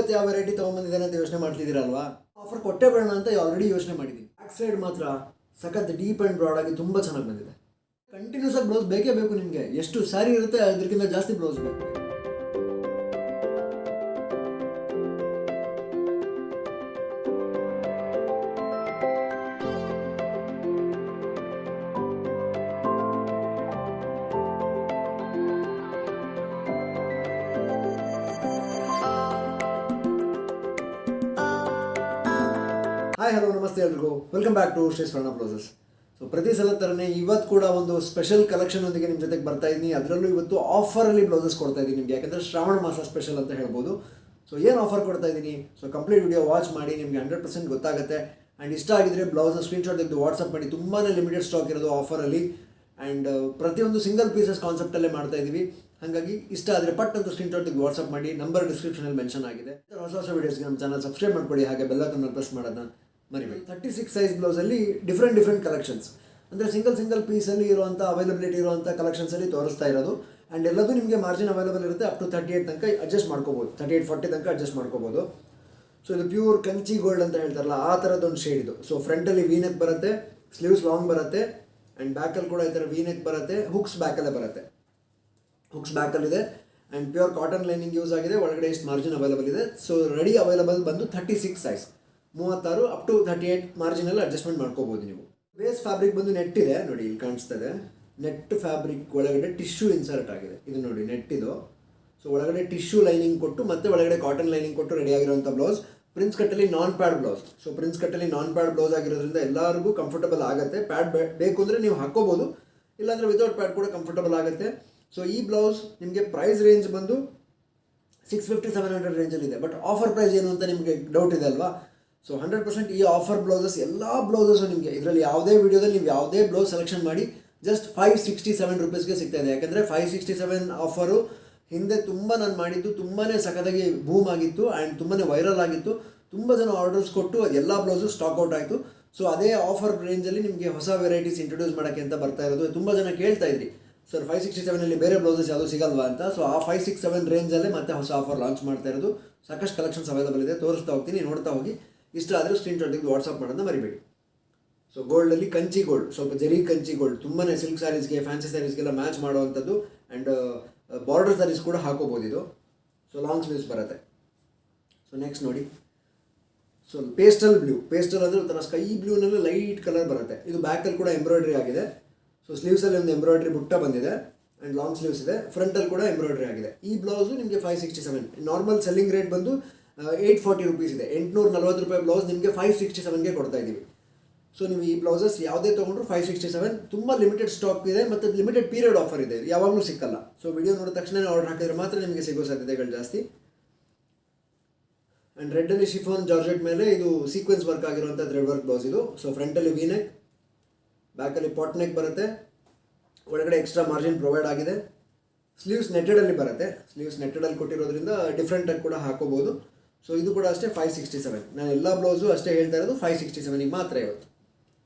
ಇವತ್ತು ಯಾವ ವೆರೈಟಿ ತೊಗೊಂಬಂದಿದ್ದಾನೆ ಅಂತ ಯೋಚನೆ ಮಾಡ್ತಿದ್ದೀರಲ್ವಾ? ಆಫರ್ ಕೊಟ್ಟೆ ಬೇಡ ಅಂತ ಆಲ್ರೆಡಿ ಯೋಚನೆ ಮಾಡಿದ್ದೀನಿ. ಬ್ಯಾಕ್ ಸೈಡ್ ಮಾತ್ರ ಸಖತ್ ಡೀಪ್ ಆ್ಯಂಡ್ ಬ್ರಾಡ್ ಆಗಿ ತುಂಬ ಚೆನ್ನಾಗಿ ಬಂದಿದೆ. ಕಂಟಿನ್ಯೂಸ್ ಆಗಿ ಬ್ಲೌಸ್ ಬೇಕೇ ಬೇಕು ನಿಮಗೆ. ಎಷ್ಟು ಸ್ಯಾರಿ ಇರುತ್ತೆ ಅದಕ್ಕಿಂತ ಜಾಸ್ತಿ ಬ್ಲೌಸ್ ಬೇಕು. ಹಾಯ್ ಹಲೋ ನಮಸ್ತೆ ಎಲ್ರಿಗೂ, ವೆಲ್ಕಮ್ ಬ್ಯಾಕ್ ಟು ಶ್ರೀ ಸ್ವರ್ಣ ಬ್ಲೌಸಸ್. ಸೊ ಪ್ರತಿ ಸಲ ಥರನೇ ಇವತ್ತು ಕೂಡ ಒಂದು ಸ್ಪೆಷಲ್ ಕಲೆಕ್ಷನ್ ಒಂದಿಗೆ ನಿಮ್ಮ ಜೊತೆಗೆ ಬರ್ತಾ ಇದ್ದೀನಿ. ಅದರಲ್ಲೂ ಇವತ್ತು ಆಫರಲ್ಲಿ ಬ್ಲೌಸಸ್ ಕೊಡ್ತಾ ಇದ್ದೀನಿ ನಿಮಗೆ, ಯಾಕಂದರೆ ಶ್ರಾವಣ ಮಾಸ ಸ್ಪೆಷಲ್ ಅಂತ ಹೇಳ್ಬೋದು. ಸೊ ಏನು ಆಫರ್ ಕೊಡ್ತಾ ಇದ್ದೀನಿ, ಸೊ ಕಂಪ್ಲೀಟ್ ವಿಡಿಯೋ ವಾಚ್ ಮಾಡಿ, ನಿಮಗೆ 100% ಗೊತ್ತಾಗುತ್ತೆ. ಆ್ಯಂಡ್ ಇಷ್ಟ ಆಗಿದ್ರೆ ಬ್ಲೌಸ್ನ ಸ್ಕ್ರೀನ್ಶಾಟ್ ತೆಗೆದು ವಾಟ್ಸಪ್ ಮಾಡಿ. ತುಂಬಾ ಲಿಮಿಟೆಡ್ ಸ್ಟಾಕ್ ಇರೋದು ಆಫರಲ್ಲಿ. ಆ್ಯಂಡ್ ಪ್ರತಿಯೊಂದು ಸಿಂಗಲ್ ಪೀಸಸ್ ಕಾನ್ಸೆಪ್ಟಲ್ಲೇ ಮಾಡ್ತಾ ಇದ್ದೀವಿ. ಹಾಗಾಗಿ ಇಷ್ಟ ಆದರೆ ಪಟ್ ಅಂತ ಸ್ಕ್ರೀನ್ಶಾಟ್ ತೆಗೆದು ವಾಟ್ಸಪ್ ಮಾಡಿ. ನಂಬರ್ ಡಿಸ್ಕ್ರಿಪ್ಷನಲ್ಲಿ ಮೆನ್ಷನ್ ಆಗಿದೆ. ಹೊಸ ವೀಡಿಯೋಸ್ಗೆ ನಮ್ಮ ಚಾನಲ್ ಸಬ್ಸ್ಕ್ರೈಬ್ ಮಾಡ್ಕೊಳ್ಳಿ, ಹಾಗೆ ಬೆಲ್ಲೈಕನ್ನ ಪ್ರೆಸ್ ಮಾಡೋದನ್ನ ಮರಿಬೇಡಿ. 36 ಸೈಜ್ ಬ್ಲೌಸಲ್ಲಿ ಡಿಫ್ರೆಂಟ್ ಕಲೆಕ್ಷನ್ಸ್, ಅಂದರೆ ಸಿಂಗಲ್ ಪೀಸಲ್ಲಿ ಇರುವಂಥ ಅವೈಲಬಿಲಿಟಿ ಇರುವಂಥ ಕಲೆಕ್ಷನ್ಸಲ್ಲಿ ತೋರಿಸ್ತಾ ಇರೋದು. ಆ್ಯಂಡ್ ಎಲ್ಲದೂ ನಿಮಗೆ ಮಾರ್ಜಿನ್ ಅವೈಲಬಲ್ ಇರುತ್ತೆ. ಅಪ್ ಟು 38 ತನಕ ಅಡ್ಜಸ್ಟ್ ಮಾಡ್ಕೋಬೋದು, 38-40 ತನಕ ಅಡ್ಜಸ್ಟ್ ಮಾಡ್ಕೋಬೋದು. ಸೊ ಇದು ಪ್ಯೂರ್ ಕಂಚಿ ಗೋಲ್ಡ್ ಅಂತ ಹೇಳ್ತಾರಲ್ಲ, ಆ ಥರದ್ದೊಂದು ಶೇಡ್ ಇದು. ಸೊ ಫ್ರಂಟಲ್ಲಿ ವೀನೆಕ್ ಬರುತ್ತೆ, ಸ್ಲೀವ್ಸ್ ಲಾಂಗ್ ಬರುತ್ತೆ, ಆ್ಯಂಡ್ ಬ್ಯಾಕಲ್ಲಿ ಕೂಡ ಈ ಥರ ವೀನೆಕ್ ಬರುತ್ತೆ. ಹುಕ್ಸ್ ಬ್ಯಾಕಲ್ಲೇ ಬರುತ್ತೆ, ಹುಕ್ಸ್ ಬ್ಯಾಕಲ್ಲಿದೆ. And pure cotton lining use ಆಗಿದೆ. ಒಳಗಡೆ ಎಷ್ಟು ಮಾರ್ಜಿನ್ ಅವೈಲಬಲ್ ಇದೆ. ಸೊ ರೆಡಿ ಅವೈಲಬಲ್ ಬಂದು 36 ಸೈಜ್, 36 ಅಪ್ ಟು 38 ಮಾರ್ಜಿನಲ್ಲಿ ಅಡ್ಜಸ್ಟ್ಮೆಂಟ್ ಮಾಡ್ಕೋಬೋದು ನೀವು. ಬೇಸ್ ಫ್ಯಾಬ್ರಿಕ್ ಬಂದು ನೆಟ್ ಇದೆ ನೋಡಿ, ಇಲ್ಲಿ ಕಾಣಿಸ್ತದೆ. ನೆಟ್ ಫ್ಯಾಬ್ರಿಕ್ ಒಳಗಡೆ ಟಿಶ್ಯೂ ಇನ್ಸರ್ಟ್ ಆಗಿದೆ. ಇದು ನೋಡಿ ನೆಟ್ ಇದು. ಸೊ ಒಳಗಡೆ ಟಿಶ್ಯೂ ಲೈನಿಂಗ್ ಕೊಟ್ಟು ಮತ್ತೆ ಒಳಗಡೆ ಕಾಟನ್ ಲೈನಿಂಗ್ ಕೊಟ್ಟು ರೆಡಿ ಆಗಿರುವಂಥ ಬ್ಲೌಸ್. ಪ್ರಿನ್ಸ್ ಕಟ್ಟಲ್ಲಿ ನಾನ್ ಪ್ಯಾಡ್ ಬ್ಲೌಸ್. ಸೊ ಪ್ರಿನ್ಸ್ ಕಟ್ಟಲ್ಲಿ ನಾನ್ ಪ್ಯಾಡ್ ಬ್ಲೌಸ್ ಆಗಿರೋದ್ರಿಂದ ಎಲ್ಲರಿಗೂ ಕಂಫರ್ಟಬಲ್ ಆಗುತ್ತೆ. ಪ್ಯಾಡ್ ಬೇಕು ಅಂದರೆ ನೀವು ಹಾಕ್ಕೋಬೋದು, ಇಲ್ಲಾಂದರೆ ವಿತೌಟ್ ಪ್ಯಾಡ್ ಕೂಡ ಕಂಫರ್ಟಬಲ್ ಆಗುತ್ತೆ. ಸೊ ಈ ಬ್ಲೌಸ್ ನಿಮಗೆ ಪ್ರೈಸ್ ರೇಂಜ್ ಬಂದು 650-700 ರೇಂಜಲ್ಲಿದೆ. ಬಟ್ ಆಫರ್ ಪ್ರೈಸ್ ಏನು ಅಂತ ನಿಮಗೆ ಡೌಟ್ ಇದೆ ಅಲ್ವಾ? ಸೊ 100% ಈ ಆಫರ್ ಬ್ಲೌಸಸ್ ಎಲ್ಲ ಬ್ಲೌಸಸ್ಸು ನಿಮಗೆ ಇದರಲ್ಲಿ ಯಾವುದೇ ವೀಡಿಯೋದಲ್ಲಿ ನೀವು ಯಾವುದೇ ಬ್ಲೌಸ್ ಸೆಲೆಕ್ಷನ್ ಮಾಡಿ ಜಸ್ಟ್ 567 ರುಪೀಸ್ಗೆ ಸಿಗ್ತಾ ಇದೆ. ಯಾಕಂದರೆ 567 ಆಫರು ಹಿಂದೆ ತುಂಬ ನಾನು ಮಾಡಿದ್ದು ತುಂಬಾ ಸಖತ್ತಾಗಿ ಬೂಮ್ ಆಗಿತ್ತು ಆ್ಯಂಡ್ ತುಂಬಾ ವೈರಲ್ ಆಗಿತ್ತು. ತುಂಬ ಜನ ಆರ್ಡರ್ಸ್ ಕೊಟ್ಟು ಎಲ್ಲ ಬ್ಲೌಸು ಸ್ಟಾಕ್ ಔಟ್ ಆಯಿತು. ಸೊ ಅದೇ ಆಫರ್ ರೇಂಜಲ್ಲಿ ನಿಮಗೆ ಹೊಸ ವೆರೈಟೀಸ್ ಇಂಟ್ರೊಡ್ಯೂಸ್ ಮಾಡೋಕ್ಕೆ ಅಂತ ಬರ್ತಾ ಇರೋದು. ತುಂಬ ಜನ ಕೇಳ್ತಾ ಇದ್ರಿ, ಸರ್ 567ಅಲ್ಲಿ ಬೇರೆ ಬ್ಲೌಸಸ್ ಯಾವುದೂ ಸಿಗಲ್ವಾ ಅಂತ. ಸೊ ಆ 567 ರೇಂಜಲ್ಲೇ ಮತ್ತೆ ಹೊಸ ಆಫರ್ ಲಾಂಚ್ ಮಾಡ್ತಾ ಇರೋದು. ಸಾಕಷ್ಟು ಕಲೆಕ್ಷನ್ಸ್ ಅವೈಲಬಲ್ ಇದೆ, ತೋರಿಸ್ತಾ ಹೋಗ್ತೀನಿ, ನೋಡ್ತಾ ಹೋಗಿ. ಇಷ್ಟ ಆದರೆ ಸ್ಕ್ರೀನ್ಶಾಟ್ ತೆಗೆದು ವಾಟ್ಸಪ್ ಮಾಡೋದನ್ನ ಮರಿಬೇಡಿ. ಸೊ ಗೋಲ್ಡಲ್ಲಿ ಕಂಚಿ ಗೋಲ್ಡ್, ಸ್ವಲ್ಪ ಜರಿ ಕಂಚಿ ಗೋಲ್ಡ್, ತುಂಬಾ ಸಿಲ್ಕ್ ಸ್ಯಾರೀಸ್ಗೆ, ಫ್ಯಾನ್ಸಿ ಸ್ಯಾರೀಸ್ಗೆಲ್ಲ ಮ್ಯಾಚ್ ಮಾಡುವಂಥದ್ದು. ಆ್ಯಂಡ್ ಬಾರ್ಡರ್ ಸ್ಯಾರೀಸ್ ಕೂಡ ಹಾಕೋಬೋದು ಇದು. ಸೊ ಲಾಂಗ್ ಸ್ಲೀವ್ಸ್ ಬರುತ್ತೆ. ಸೊ ನೆಕ್ಸ್ಟ್ ನೋಡಿ, ಸೊ ಪೇಸ್ಟಲ್ ಬ್ಲೂ, ಪೇಸ್ಟಲ್ ಅಂದರೆ ಒಂಥರ ಸ್ಕೈ ಬ್ಲೂನಲ್ಲಿ ಲೈಟ್ ಕಲರ್ ಬರುತ್ತೆ. ಇದು ಬ್ಯಾಕಲ್ಲಿ ಕೂಡ ಎಂಬ್ರಾಯ್ಡ್ರಿ ಆಗಿದೆ. ಸೊ ಸ್ಲೀವ್ಸಲ್ಲಿ ಒಂದು ಎಂಬ್ರಾಯ್ಡ್ರಿ ಬುಟ್ಟ ಬಂದಿದೆ ಆ್ಯಂಡ್ ಲಾಂಗ್ ಸ್ಲೀವ್ಸ್ ಇದೆ. ಫ್ರಂಟಲ್ಲಿ ಕೂಡ ಎಂಬ್ರಾಯ್ಡ್ರಿ ಆಗಿದೆ. ಈ ಬ್ಲೌಸು ನಿಮಗೆ 567. ನಾರ್ಮಲ್ ಸೆಲ್ಲಿಂಗ್ ರೇಟ್ ಬಂದು 840 ರುಪೀಸ್ ಇದೆ. 840 ರೂಪಾಯಿ ಬ್ಲೌಸ್ ನಿಮಗೆ 567ಗೆ ಕೊಡ್ತಾ ಇದ್ದೀವಿ. ಸೊ ನೀವು ಈ ಬ್ಲೌಸಸ್ ಯಾವುದೇ ತೊಗೊಂಡ್ರು 567. ತುಂಬ ಲಿಮಿಟೆಡ್ ಸ್ಟಾಕ್ ಇದೆ ಮತ್ತು ಲಿಮಿಟೆಡ್ ಪೀರಿಯಡ್ ಆಫರ್ ಇದೆ, ಯಾವಾಗಲೂ ಸಿಕ್ಕಲ್ಲ. ಸೊ ವಿಡಿಯೋ ನೋಡಿದ ತಕ್ಷಣ ಆರ್ಡರ್ ಹಾಕಿದ್ರೆ ಮಾತ್ರ ನಿಮಗೆ ಸಿಗೋ ಸಾಧ್ಯತೆಗಳು ಜಾಸ್ತಿ. ಆ್ಯಂಡ್ ರೆಡ್ಡಲ್ಲಿ ಶಿಫಾನ್ ಜಾರ್ಜೆಟ್ ಮೇಲೆ ಇದು ಸೀಕ್ವೆನ್ಸ್ ವರ್ಕ್ ಆಗಿರುವಂಥ ಥ್ರೆಡ್ ವರ್ಕ್ ಬ್ಲೌಸ್ ಇದು. ಸೊ ಫ್ರಂಟಲ್ಲಿ ವೀನೆಕ್, ಬ್ಯಾಕಲ್ಲಿ ಪಾಟ್ ನೆಕ್ ಬರುತ್ತೆ, ಒಳಗಡೆ ಎಕ್ಸ್ಟ್ರಾ ಮಾರ್ಜಿನ್ ಪ್ರೊವೈಡ್ ಆಗಿದೆ. ಸ್ಲೀವ್ಸ್ ನೆಟ್ಟೆಡಲ್ಲಿ ಬರುತ್ತೆ. ಸ್ಲೀವ್ಸ್ ನೆಟ್ಟೆಡಲ್ಲಿ ಕೊಟ್ಟಿರೋದ್ರಿಂದ ಡಿಫ್ರೆಂಟಾಗಿ ಕೂಡ ಹಾಕೋಬೋದು. ಸೊ ಇದು ಕೂಡ ಅಷ್ಟೇ 567. ನಾನು ಎಲ್ಲ ಬ್ಲೌಸು ಅಷ್ಟೇ ಹೇಳ್ತಾ ಇರೋದು 567 ಮಾತ್ರ ಇವತ್ತು.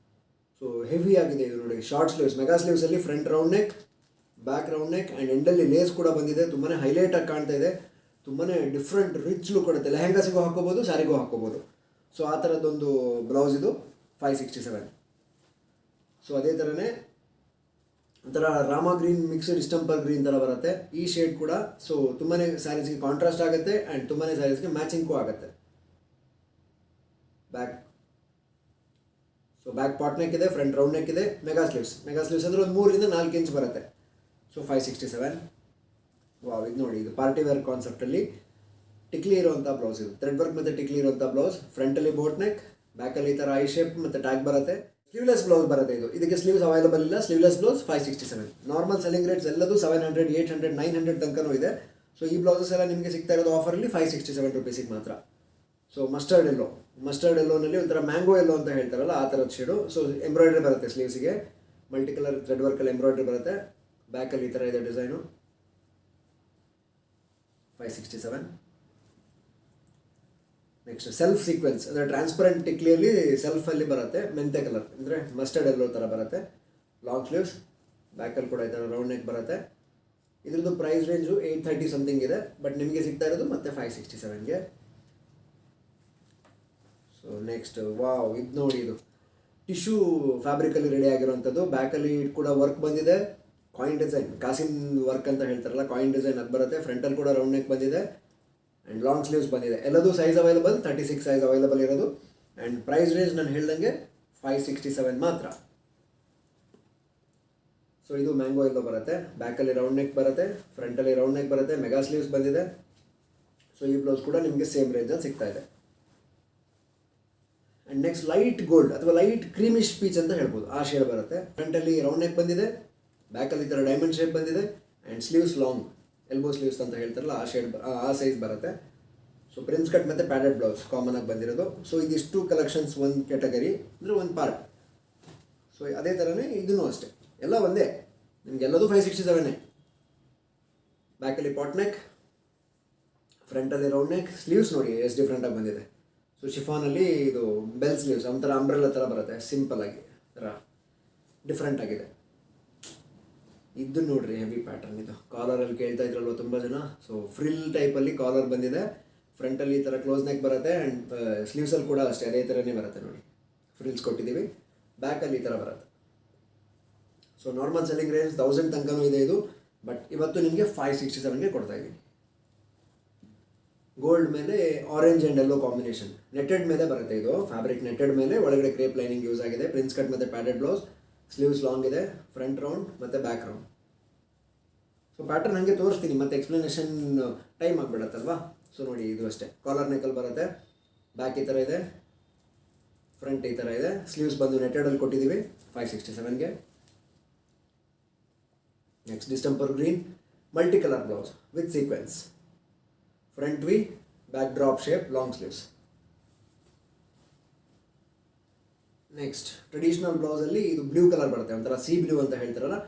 ಸೊ ಹೆವಿ ಆಗಿದೆ ಇದು ನೋಡಿ. ಶಾರ್ಟ್ ಸ್ಲೀವ್ಸ್, ಮೆಗಾ ಸ್ಲೀವ್ಸಲ್ಲಿ front round neck, back round neck and ಎಂಡಲ್ಲಿ ಲೇಸ್ ಕೂಡ ಬಂದಿದೆ. ತುಂಬಾ ಹೈಲೈಟಾಗಿ ಕಾಣ್ತಾ ಇದೆ. ತುಂಬಾ ಡಿಫ್ರೆಂಟ್ ರಿಚ್ ಲುಕ್ ಕೊಡುತ್ತೆ. ಲೆಹೆಂಗಾಸಿಗೂ ಹಾಕೋಬೋದು, ಸ್ಯಾರಿಗೂ ಹಾಕೋಬೋದು. ಸೊ ಆ ಥರದ್ದೊಂದು ಬ್ಲೌಸ್ ಇದು 567. ಸೊ ಅದೇ ಥರನೇ ಒಂಥರ ರಾಮ ಗ್ರೀನ್ ಮಿಕ್ಸ್ಡ್ ಸ್ಟಂಪರ್ ಗ್ರೀನ್ ಥರ ಬರುತ್ತೆ ಈ ಶೇಡ್ ಕೂಡ. ಸೊ ತುಂಬಾ ಸ್ಯಾರೀಸ್ಗೆ ಕಾಂಟ್ರಾಸ್ಟ್ ಆಗುತ್ತೆ ಆ್ಯಂಡ್ ತುಂಬಾ ಸ್ಯಾರೀಸ್ಗೆ ಮ್ಯಾಚಿಂಗೂ ಆಗುತ್ತೆ. Back, so back pot neck ಇದೆ, ಫ್ರಂಟ್ ರೌಂಡ್ ನೆಕ್ ಇದೆ, ಮೆಗಾ ಸ್ಲೀವ್ಸ್ ಅಂದರೆ ಒಂದು 3-4 ಇಂಚ್ ಬರುತ್ತೆ. ಸೊ 567. ವಾವ್, ಇದು ನೋಡಿ, ಇದು ಪಾರ್ಟಿ ವೇರ್ ಕಾನ್ಸೆಪ್ಟಲ್ಲಿ ಟಿಕ್ಲಿ ಇರುವಂಥ ಬ್ಲೌಸ್ ಇದು. ಥ್ರೆಡ್ ವರ್ಕ್ ಮತ್ತು ಟಿಕ್ಲಿ ಇರುವಂಥ ಬ್ಲೌಸ್. ಫ್ರಂಟಲ್ಲಿ ಬೋಟ್ ನೆಕ್, ಬ್ಯಾಕಲ್ಲಿ ಈ ಥರ ಐ ಶೇಪ್ ಮತ್ತು ಟ್ಯಾಗ್ ಬರುತ್ತೆ. ಸ್ಲೀವ್ಲೆಸ್ ಬ್ಲೌಸ್ ಬರುತ್ತೆ ಇದು. ಇದಕ್ಕೆ ಸ್ಲೀವ್ಸ್ ಅವೈಲಬಲ್ ಇಲ್ಲ. Sleeveless blouse 567. Normal selling rates ಎಲ್ಲದು 700, 800, 900 ತನಕನೂ ಇದೆ. ಸೊ ಈ ಬ್ಲೌಸಸ್ ಎಲ್ಲ ನಿಮಗೆ ಸಿಗ್ತಾ ಇರೋದು ಆಫರಲ್ಲಿ 567 ರುಪೀಸಿಗೆ ಮಾತ್ರ. ಸೊ ಮಸ್ಟರ್ಡ್ ಎಲ್ಲೋನಲ್ಲಿ ಒಂಥರ ಮ್ಯಾಂಗೋ ಎಲ್ಲೋ ಅಂತ ಹೇಳ್ತಾರಲ್ಲ, ಆ ಥರದ ಶೇಡು. ಸೊ ಎಂಬ್ರಾಯ್ಡ್ರಿ ಬರುತ್ತೆ ಸ್ಲೀವ್ಸಿಗೆ, ಮಲ್ಟಿ ಕಲರ್ ಥ್ರೆಡ್ ವರ್ಕಲ್ಲಿ ಎಂಬ್ರಾಯ್ಡ್ರಿ ಬರುತ್ತೆ. ಬ್ಯಾಕಲ್ಲಿ ಈ ಥರ ಇದೆ ಡಿಸೈನು. 567. ನೆಕ್ಸ್ಟ್ ಸೆಲ್ಫ್ ಸೀಕ್ವೆನ್ಸ್ ಅಂದರೆ ಟ್ರಾನ್ಸ್ಪರೆಂಟ್ ಟಿಕ್ಲಿಯಲ್ಲಿ ಸೆಲ್ಫಲ್ಲಿ ಬರುತ್ತೆ. ಮೆಂತೆ ಕಲರ್ ಅಂದರೆ ಮಸ್ಟರ್ಡ್ ಎಲ್ಲೋ ಥರ ಬರುತ್ತೆ. ಲಾಂಗ್ ಸ್ಲೀವ್ಸ್, ಬ್ಯಾಕಲ್ಲಿ ಕೂಡ ಈ ಥರ ರೌಂಡ್ ನೆಕ್ ಬರುತ್ತೆ. ಇದ್ರದ್ದು ಪ್ರೈಸ್ ರೇಂಜು 830 ಸಮಥಿಂಗ್ ಇದೆ. ಬಟ್ ನಿಮಗೆ ಸಿಗ್ತಾ ಇರೋದು ಮತ್ತೆ 567ಗೆ. ಸೊ ನೆಕ್ಸ್ಟ್ ವಾವ್, ಇದು ನೋಡಿ, ಇದು ಟಿಶ್ಯೂ ಫ್ಯಾಬ್ರಿಕಲ್ಲಿ ರೆಡಿ ಆಗಿರುವಂಥದ್ದು. ಬ್ಯಾಕಲ್ಲಿ ಕೂಡ ವರ್ಕ್ ಬಂದಿದೆ, ಕಾಯಿನ್ ಡಿಸೈನ್, ಕಾಸಿನ್ ವರ್ಕ್ ಅಂತ ಹೇಳ್ತಾರಲ್ಲ, ಕಾಯಿನ್ ಡಿಸೈನ್ ಅದು ಬರುತ್ತೆ. ಫ್ರಂಟಲ್ಲಿ ಕೂಡ ರೌಂಡ್ ನೆಕ್ ಬಂದಿದೆ ಆ್ಯಂಡ್ ಲಾಂಗ್ ಸ್ಲೀವ್ಸ್ ಬಂದಿದೆ. ಎಲ್ಲದೂ ಸೈಜ್ ಅವೈಲಬಲ್, 36 ಸೈಜ್ ಅವೈಲಬಲ್ ಇರೋದು. ಆ್ಯಂಡ್ ಪ್ರೈಸ್ ರೇಂಜ್ ನಾನು ಹೇಳ್ದಂಗೆ 567 ಮಾತ್ರ. ಸೊ ಇದು ಮ್ಯಾಂಗೋ ಎಲ್ಲೋ ಬರುತ್ತೆ. ಬ್ಯಾಕಲ್ಲಿ ರೌಂಡ್ ನೆಕ್ ಬರುತ್ತೆ, ಫ್ರಂಟಲ್ಲಿ ರೌಂಡ್ ನೆಕ್ ಬರುತ್ತೆ, ಮೆಗಾ ಸ್ಲೀವ್ಸ್ ಬಂದಿದೆ. ಸೊ ಈ ಬ್ಲೌಸ್ ಕೂಡ ನಿಮಗೆ ಸೇಮ್ ರೇಂಜಲ್ಲಿ ಸಿಗ್ತಾ ಇದೆ. ಆ್ಯಂಡ್ ನೆಕ್ಸ್ಟ್ ಲೈಟ್ ಗೋಲ್ಡ್ ಅಥವಾ ಲೈಟ್ ಕ್ರೀಮಿಶ್ ಪೀಚ್ ಅಂತ ಹೇಳ್ಬೋದು, ಆ ಶೇಡ್ ಬರುತ್ತೆ. ಫ್ರಂಟಲ್ಲಿ ರೌಂಡ್ ನೆಕ್ ಬಂದಿದೆ, ಬ್ಯಾಕಲ್ಲಿ ಈ ಥರ ಡೈಮಂಡ್ ಶೇಪ್ ಬಂದಿದೆ and sleeves long, elbow sleeves ಅಂತ ಹೇಳ್ತಾರಲ್ಲ ಆ ಶೇಡ್, ಆ ಸೈಜ್ ಬರುತ್ತೆ. ಸೊ ಪ್ರಿನ್ಸ್ ಕಟ್ ಮತ್ತು ಪ್ಯಾಡೆಡ್ ಬ್ಲೌಸ್ ಕಾಮನ್ ಆಗಿ ಬಂದಿರೋದು. ಸೊ ಇದಿಷ್ಟು ಕಲೆಕ್ಷನ್ಸ್ ಒಂದು ಕ್ಯಾಟಗರಿ ಅಂದರೆ ಒಂದು ಪಾರ್ಟ್. ಸೊ ಅದೇ ಥರನೇ ಇದೂ ಅಷ್ಟೇ, ಎಲ್ಲ ಒಂದೇ, ನಿಮಗೆಲ್ಲದು 567. ಬ್ಯಾಕಲ್ಲಿ ಪಾಟ್ ನೆಕ್, ಫ್ರಂಟಲ್ಲಿ ರೌಂಡ್ ನೆಕ್, ಸ್ಲೀವ್ಸ್ ನೋಡಿ ಎಷ್ಟು ಡಿಫ್ರೆಂಟಾಗಿ ಬಂದಿದೆ. ಸೊ ಶಿಫಾನಲ್ಲಿ ಇದು ಬೆಲ್ ಸ್ಲೀವ್ಸ್, ಒಂಥರ ಅಂಬ್ರೆಲ್ಲ ಥರ ಬರುತ್ತೆ, ಸಿಂಪಲ್ ಆಗಿ ಥರ ಡಿಫ್ರೆಂಟ್ ಆಗಿದೆ. ಇದು ನೋಡ್ರಿ ಹೆವಿ ಪ್ಯಾಟರ್ನ್. ಇದು ಕಾಲರಲ್ಲಿ ಕೇಳ್ತಾ ಇದ್ರಲ್ವ ತುಂಬ ಜನ. ಸೊ ಫ್ರಿಲ್ ಟೈಪಲ್ಲಿ ಕಾಲರ್ ಬಂದಿದೆ, ಫ್ರಂಟಲ್ಲಿ ಈ ಥರ ಕ್ಲೋಸ್ ನೆಕ್ ಬರುತ್ತೆ ಆ್ಯಂಡ್ ಸ್ಲೀವ್ಸಲ್ಲಿ ಕೂಡ ಅಷ್ಟೇ ಅದೇ ಥರನೇ ಬರುತ್ತೆ ನೋಡಿ, ಫ್ರಿಲ್ಸ್ ಕೊಟ್ಟಿದ್ದೀವಿ. ಬ್ಯಾಕಲ್ಲಿ ಈ ಥರ ಬರುತ್ತೆ. ಸೊ ನಾರ್ಮಲ್ ಸೆಲ್ಲಿಂಗ್ ರೇಂಜ್ 1000 ತನಕನೂ ಇದೆ ಇದು, ಬಟ್ ಇವತ್ತು ನಿಮಗೆ 567ಗೆ ಕೊಡ್ತಾ ಇದ್ದೀನಿ. ಗೋಲ್ಡ್ ಮೇಲೆ orange and yellow combination, netted ಮೇಲೆ ಬರುತ್ತೆ ಇದು, ಫ್ಯಾಬ್ರಿಕ್ ನೆಟ್ಟೆಡ್ ಮೇಲೆ, ಒಳಗಡೆ ಕ್ರೇಪ್ ಲೈನಿಂಗ್ ಯೂಸ್ ಆಗಿದೆ. ಪ್ರಿನ್ಸ್ ಕಟ್ ಮತ್ತು ಪ್ಯಾಡೆಡ್ ಬ್ಲೌಸ್, ಸ್ಲೀವ್ಸ್ ಲಾಂಗ್ ಇದೆ, ಫ್ರಂಟ್ ರೌಂಡ್ ಮತ್ತು ಬ್ಯಾಕ್ ರೌಂಡ್. ಸೊ ಪ್ಯಾಟರ್ನ್ ಹಾಗೆ ತೋರಿಸ್ತೀನಿ, ಮತ್ತು ಎಕ್ಸ್ಪ್ಲನೇಷನ್ ಟೈಮ್ ಆಗಿಬಿಡತ್ತಲ್ವಾ. ಸೊ ನೋಡಿ ಇದು ಅಷ್ಟೇ, ಕಾಲರ್ ನೆಕಲ್ ಬರುತ್ತೆ, ಬ್ಯಾಕ್ ಈ ಥರ ಇದೆ, ಫ್ರಂಟ್ ಈ ಥರ ಇದೆ, ಸ್ಲೀವ್ಸ್ ಬಂದು ನೆಟ್ಟೆಡಲ್ಲಿ ಕೊಟ್ಟಿದ್ದೀವಿ 567ಗೆ. Next distemper green multi colour blouse with sequence, front V, back drop shape, long sleeves. Next traditional ಬ್ಲೌಸಲ್ಲಿ ಇದು ಬ್ಲೂ ಕಲರ್ ಬರುತ್ತೆ, ಒಂಥರ ಸಿ ಬ್ಲೂ ಅಂತ ಹೇಳ್ತಾರಲ್ಲ.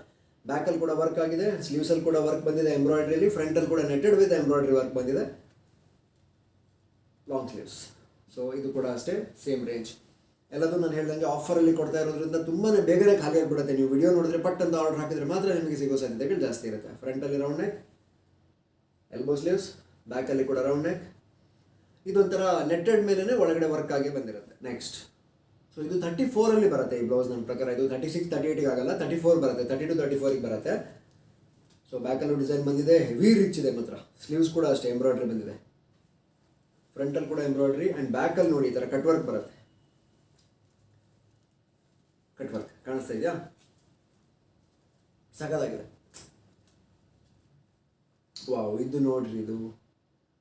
ಬ್ಯಾಕಲ್ಲಿ ಕೂಡ ವರ್ಕ್ ಆಗಿದೆ, ಸ್ಲೀವ್ಸಲ್ಲಿ ಕೂಡ ವರ್ಕ್ ಬಂದಿದೆ ಎಂಬ್ರಾಯ್ಡ್ರಿಯಲ್ಲಿ, ಫ್ರಂಟಲ್ಲಿ ಕೂಡ ನೆಟ್ಟೆಡ್ ವಿತ್ ಎಂಬ್ರಾಯ್ಡ್ರಿ ವರ್ಕ್ ಬಂದಿದೆ, ಲಾಂಗ್ ಸ್ಲೀವ್ಸ್. ಸೊ ಇದು ಕೂಡ ಅಷ್ಟೇ ಸೇಮ್ ರೇಂಜ್. ಎಲ್ಲದೂ ನಾನು ಹೇಳ್ದಂಗೆ ಆಫರಲ್ಲಿ ಕೊಡ್ತಾ ಇರೋದ್ರಿಂದ ತುಂಬಾ ಬೇಗನೆ ಖಾಲಿ ಆಗಿಬಿಡುತ್ತೆ. ನೀವು ವಿಡಿಯೋ ನೋಡಿದ್ರೆ ಪಟ್ ಅಂತ ಆರ್ಡರ್ ಹಾಕಿದರೆ ಮಾತ್ರ ನಿಮಗೆ ಸಿಗೋ ಸಾಧ್ಯತೆಗಳು ಜಾಸ್ತಿ ಇರುತ್ತೆ. ಫ್ರಂಟಲ್ಲಿ ರೌಂಡ್ ನೆಕ್, ಎಲ್ಬೋ ಸ್ಲೀವ್ಸ್, ಬ್ಯಾಕಲ್ಲಿ ಕೂಡ ರೌಂಡ್ ನೆಕ್, ಇದೊಂಥರ ನೆಟ್ಟೆಡ್ ಮೇಲೇ ಒಳಗಡೆ ವರ್ಕ್ ಆಗಿ ಬಂದಿರುತ್ತೆ. ನೆಕ್ಸ್ಟ್ ಸೊ ಇದು 34ಅಲ್ಲಿ ಬರುತ್ತೆ ಈ ಬ್ಲೌಸ್ ನನ್ನ ಪ್ರಕಾರ. ಇದು 36, 38ಗೆ ಆಗಲ್ಲ, 34 ಬರುತ್ತೆ, 32, 34ಗೆ ಬರುತ್ತೆ. ಸೊ ಬ್ಯಾಕಲ್ಲೂ ಡಿಸೈನ್ ಬಂದಿದೆ, ಹೆವಿ ರಿಚ್ ಇದೆ ಮಾತ್ರ. ಸ್ಲೀವ್ಸ್ ಕೂಡ ಅಷ್ಟೇ ಎಂಬ್ರಾಯ್ಡ್ರಿ ಬಂದಿದೆ, ಫ್ರಂಟಲ್ಲಿ ಕೂಡ ಎಂಬ್ರಾಯ್ಡ್ರಿ ಆ್ಯಂಡ್ ಬ್ಯಾಕಲ್ಲಿ ನೋಡಿ ಈ ಥರ ಕಟ್ ವರ್ಕ್ ಬರುತ್ತೆ. ಕಟ್ ವರ್ಕ್ ಕಾಣಿಸ್ತಾ ಇದೆಯಾ, ಸಖತ್ತಾಗಿದೆ. ವಾವ್, ಇದು ನೋಡ್ರಿ, ಇದು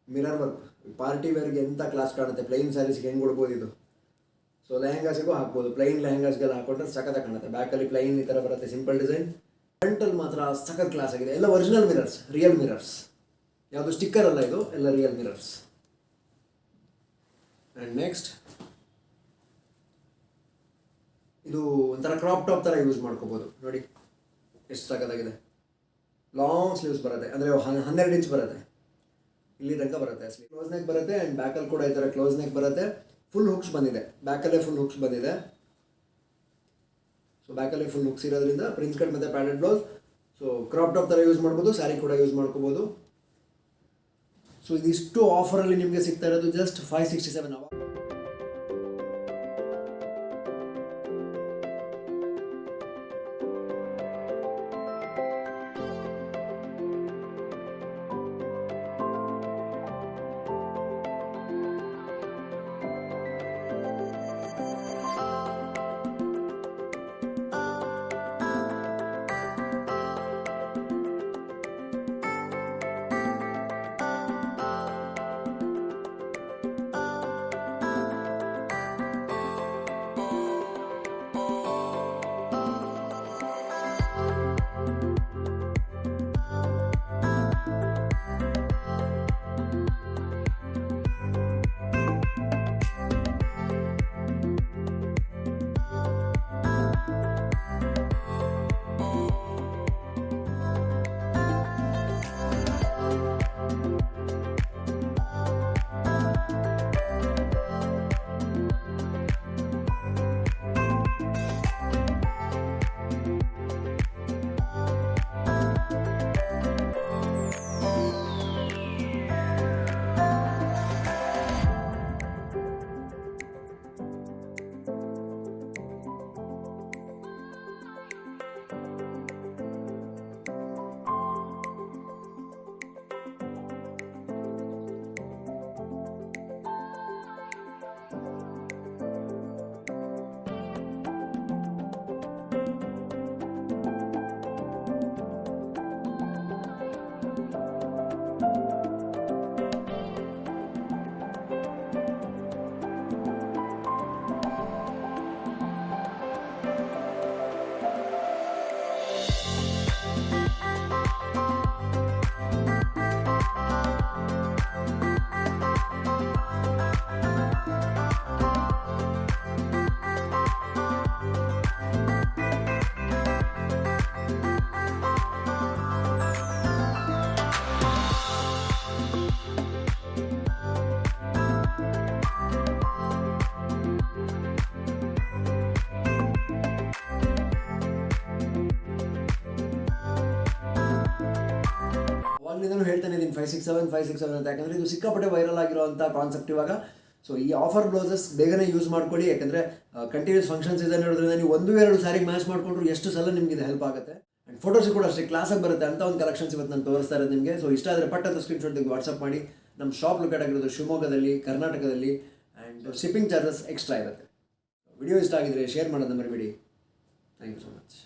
ಮಿರರ್ ವರ್ಕ್, ಪಾರ್ಟಿ ವೇರ್ಗೆ ಎಂಥ ಕ್ಲಾಸ್ ಕಾಣುತ್ತೆ. ಪ್ಲೈನ್ ಸ್ಯಾರೀಸ್ಗೆ ಹೆಂಗೆ ಕೊಡ್ಬೋದು ಇದು. ಸೊ ಲೆಹಂಗಾಸಿಗೂ ಹಾಕ್ಬೋದು, ಪ್ಲೈನ್ ಲೆಹಂಗಾಸ್ಗೆಲ್ಲ ಹಾಕೊಂಡ್ರೆ ಸಖತ್ತಾಗಿ ಕಾಣುತ್ತೆ. ಬ್ಯಾಕಲ್ಲಿ ಪ್ಲೈನ್ ಈ ಥರ ಬರುತ್ತೆ, ಸಿಂಪಲ್ ಡಿಸೈನ್. ಫ್ರಂಟಲ್ಲಿ ಮಾತ್ರ ಸಖತ್ ಕ್ಲಾಸ್ ಆಗಿದೆ. ಎಲ್ಲ ಒರಿಜಿನಲ್ ಮಿರರ್ಸ್, ರಿಯಲ್ ಮಿರರ್ಸ್, ಯಾವುದು ಸ್ಟಿಕ್ಕರ್ ಅಲ್ಲ, ಇದು ಎಲ್ಲ ರಿಯಲ್ ಮಿರರ್ಸ್. ಆ್ಯಂಡ್ ನೆಕ್ಸ್ಟ್ ಇದು ಒಂಥರ ಕ್ರಾಪ್ ಟಾಪ್ ಥರ ಯೂಸ್ ಮಾಡ್ಕೋಬೋದು ನೋಡಿ, ಎಷ್ಟು ಸಖತ್ತಾಗಿದೆ. ಲಾಂಗ್ ಸ್ಲೀವ್ಸ್ ಬರುತ್ತೆ, ಅಂದರೆ 12 ಇಂಚ್ ಬರುತ್ತೆ, ಇಲ್ಲಿ ತನಕ ಬರುತ್ತೆ. ಕ್ಲೋಸ್ ನೆಕ್ ಬರುತ್ತೆ ಆ್ಯಂಡ್ ಬ್ಯಾಕಲ್ಲಿ ಕೂಡ ಈ ಥರ ಕ್ಲೋಸ್ ನೆಕ್ ಬರುತ್ತೆ. ಫುಲ್ ಹುಕ್ಸ್ ಬಂದಿದೆ, ಬ್ಯಾಕಲ್ಲೇ ಫುಲ್ ಹುಕ್ಸ್ ಬಂದಿದೆ. ಸೊ ಬ್ಯಾಕಲ್ಲೇ ಫುಲ್ ಹುಕ್ಸ್ ಇರೋದ್ರಿಂದ ಪ್ರಿನ್ಸ್ ಕಟ್ ಮತ್ತು padded blouse. So crop top ಥರ ಯೂಸ್ ಮಾಡ್ಬೋದು, ಸ್ಯಾರಿ ಕೂಡ ಯೂಸ್ ಮಾಡ್ಕೋಬೋದು. ಸೊ ಇದಿಷ್ಟು ಆಫರಲ್ಲಿ ನಿಮಗೆ ಸಿಗ್ತಾ ಇರೋದು ಜಸ್ಟ್ 567. ಅಲ್ಲಿಂದನೂ ಹೇಳ್ತಾನೆ ಇದ್ದೀನಿ 567 ಅಂತ, ಯಾಕಂದರೆ ಇದು ಸಿಕ್ಕಾಪಟ್ಟೆ ವೈರಲ್ ಆಗಿರೋವಂಥ ಕಾನ್ಸೆಪ್ಟ್ ಇವಾಗ. ಸೊ ಈ ಆಫರ್ ಬ್ಲೌಸಸ್ ಬೇಗನೆ ಯೂಸ್ ಮಾಡ್ಕೊಳ್ಳಿ, ಯಾಕಂದರೆ ಕಂಟಿನ್ಯೂಸ್ ಫಂಕ್ಷನ್ ಸೀಸನ್ ಇರೋದ್ರಿಂದ ನೀವು 1-2 ಸಾರಿಗೆ ಮ್ಯಾಚ್ ಮಾಡಿಕೊಂಡ್ರು ಎಷ್ಟು ಸಲ ನಿಮಗೆ ಇದು ಹೆಲ್ಪ್ ಆಗುತ್ತೆ. ಆ್ಯಂಡ್ ಫೋಟೋಸ್ ಕೂಡ ಅಷ್ಟೇ ಕ್ಲಾಸಾಗಿ ಬರುತ್ತೆ ಅಂತ ಒಂದು ಕಲೆಕ್ಷನ್ಸ್ ಇವತ್ತು ನಾನು ತೋರಿಸ್ತಾ ಇರೋದು ನಿಮಗೆ. ಸೊ ಇಷ್ಟ ಆದರೆ ಪಟ್ಟಂತ ಸ್ಕ್ರೀನ್ಶಾಟ್ ತೆಗೆದು ವಾಟ್ಸಪ್ ಮಾಡಿ. ನಮ್ಮ ಶಾಪ್ ಲೊಕೇಟ್ ಆಗಿರೋದು ಶಿವಮೊಗ್ಗದಲ್ಲಿ, ಕರ್ನಾಟಕದಲ್ಲಿ. ಆ್ಯಂಡ್ ಶಿಪ್ಪಿಂಗ್ ಚಾರ್ಜಸ್ ಎಕ್ಸ್ಟ್ರಾ ಇರುತ್ತೆ. ವಿಡಿಯೋ ಇಷ್ಟ ಆಗಿದ್ರೆ ಶೇರ್ ಮಾಡೋದು ಮರಿಬೇಡಿ. Thank you so much.